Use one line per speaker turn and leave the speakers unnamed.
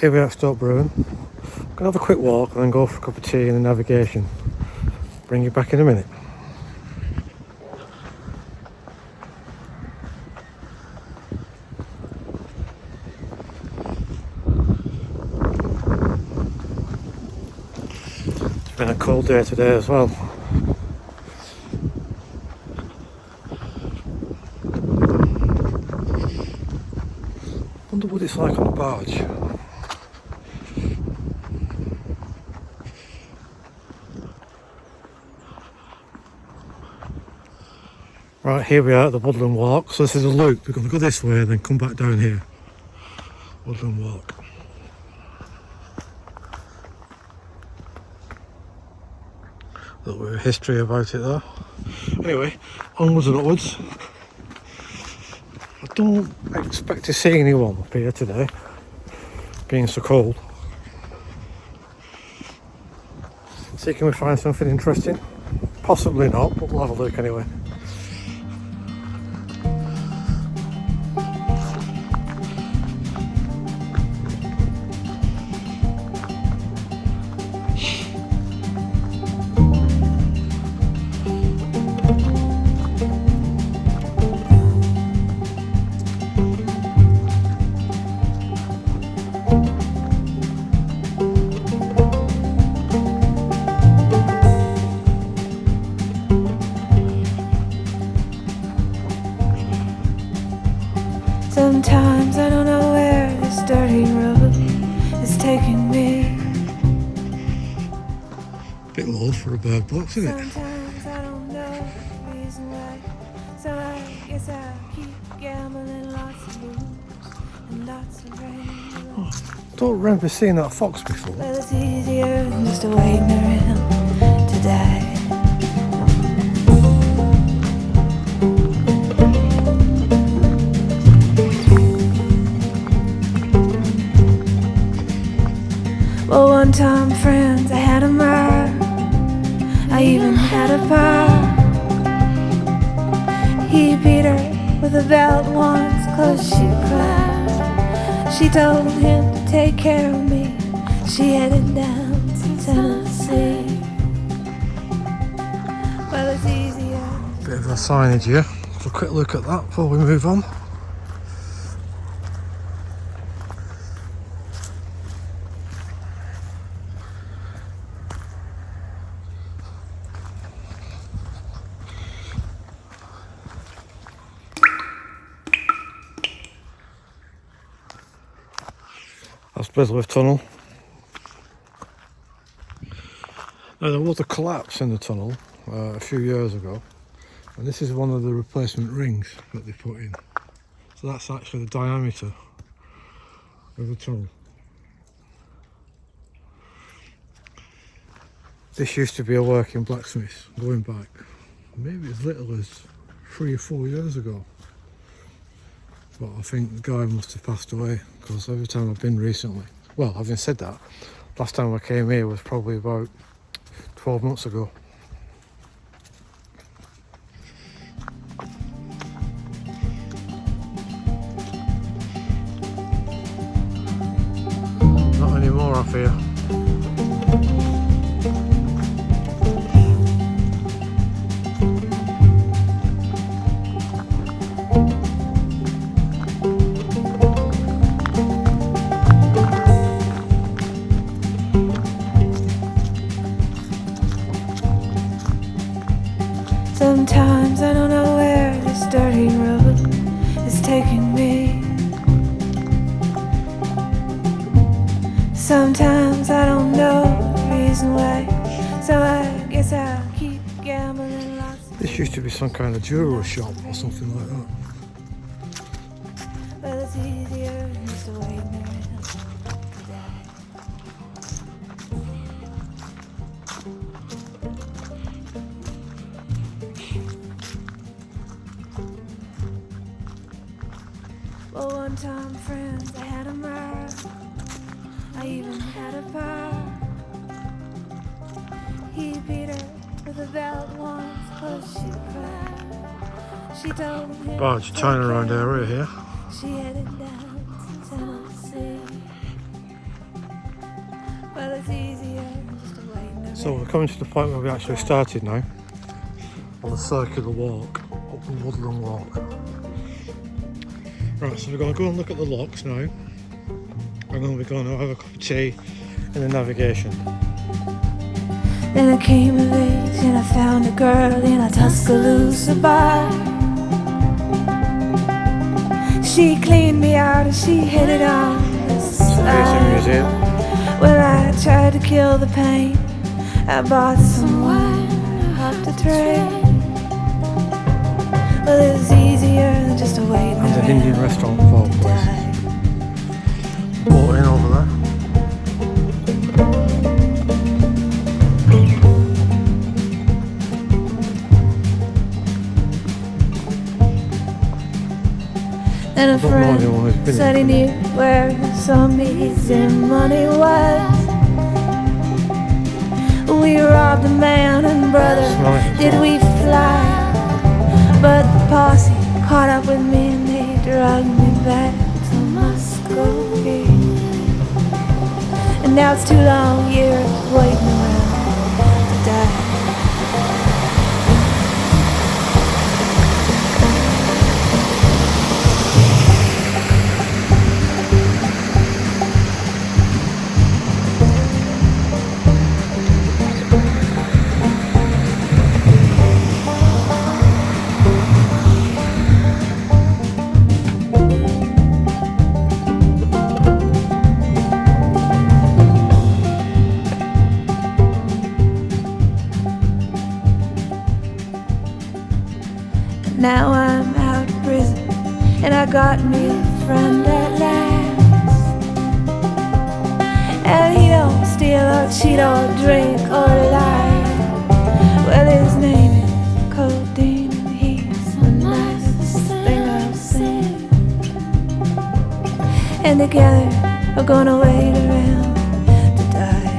Here we are at Stoke Bruerne. Gonna have a quick walk and then go for a cup of tea and the navigation. Bring you back in a minute. It's been a cold day today as well. Wonder what it's like on a barge. Right, here we are at the Woodland Walk. So this is a loop. We're going to go this way and then come back down here. Woodland Walk. A little bit of history about it though. Anyway, onwards and upwards. I don't expect to see anyone up here today, being so cold. See, can we find something interesting? Possibly not, but we'll have a look anyway.
Sometimes I don't know where this dirty road is taking me.
Bit low for a bird box, isn't it?
Sometimes I don't know the reason why, so I guess I'll keep gambling. Lots of blues and lots of rain.
Don't remember seeing that fox before.
Well, it's easier just to wait around to die. Well, one time, friends, I had a mare. I even had a pie. He beat her with a belt once, 'cause she cried. She told him to take care of me. She headed down to Tennessee. Well, it's easier.
Bit of a signage here. So a quick look at that before we move on. That's Bisworth Tunnel. Now, there was a collapse in the tunnel a few years ago, and this is one of the replacement rings that they put in. So that's actually the diameter of the tunnel. This used to be a working blacksmith going back maybe as little as 3 or 4 years ago. But I think the guy must have passed away, because every time I've been recently, well, having said that, last time I came here was probably about 12 months ago. Not anymore, I fear.
Sometimes I don't know where this dirty road is taking me. Sometimes I don't know the reason why, so I guess I'll keep gambling. Lots of
This used to be some kind of jewellery shop or something like that.
well, it's easier just to wait around to die. Well, one time, friends, I had a mare. I even had a pie. He beat her with a belt once, 'cause she cried. She told him
Barge China around area here.
she headed down to Tennessee. it's easier just to wait in the
So we're
rain.
coming to the point where we actually started now on the circular walk up the Woodland Walk. Right, so we're going to go and look at the locks now, and then we're going to have a cup of tea in the navigation.
Then I came of age and I found a girl in a Tuscaloosa bar. She cleaned me out and she hit it on the
Amazing
slide.
museum.
Well, I tried to kill the pain. I bought some wine, I hopped the train. Well, it was easier than just to wait in the
And an
rain
Indian restaurant of all
to
places.
die.
Boat in over there.
And a
I don't know
friend
anyone who's been
said he
in.
knew where some easy money was. We robbed a man and brother,
It's nice as
did
well.
we fly? But the posse caught up with me and they dragged me back to Muscovy. And now it's 2 long years waiting around to die. Now I'm out of prison and I got me a friend at last. And he don't steal or cheat or drink or lie. Well, his name is Codeine and he's the nicest thing I've seen. And together we're gonna wait around to die.